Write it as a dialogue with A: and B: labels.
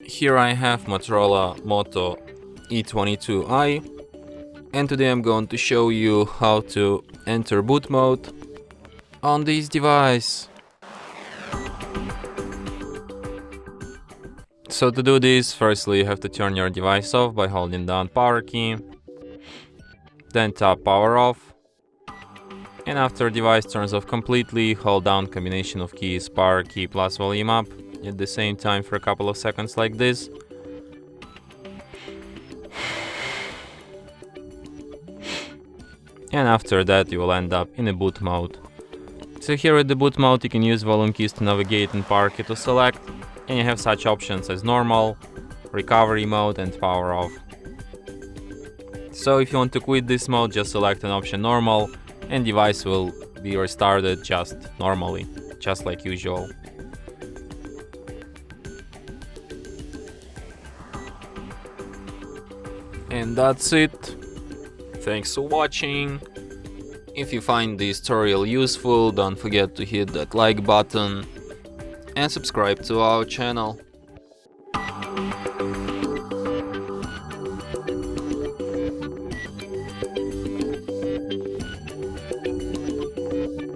A: Here I have Motorola Moto E22i, and today I'm going to show you how to enter boot mode on this device. So to do this, firstly you have to turn your device off by holding down power key, then tap power off, and after device turns off completely, hold down combination of keys power key plus volume up at the same time for a couple of seconds like this. And after that you will end up in a boot mode. So here at the boot mode you can use volume keys to navigate and power key to select, and you have such options as normal, recovery mode and power off. So if you want to quit this mode, just select an option normal and device will be restarted just normally, just like usual. And that's it. Thanks for watching. If you find this tutorial useful, don't forget to hit that like button and subscribe to our channel.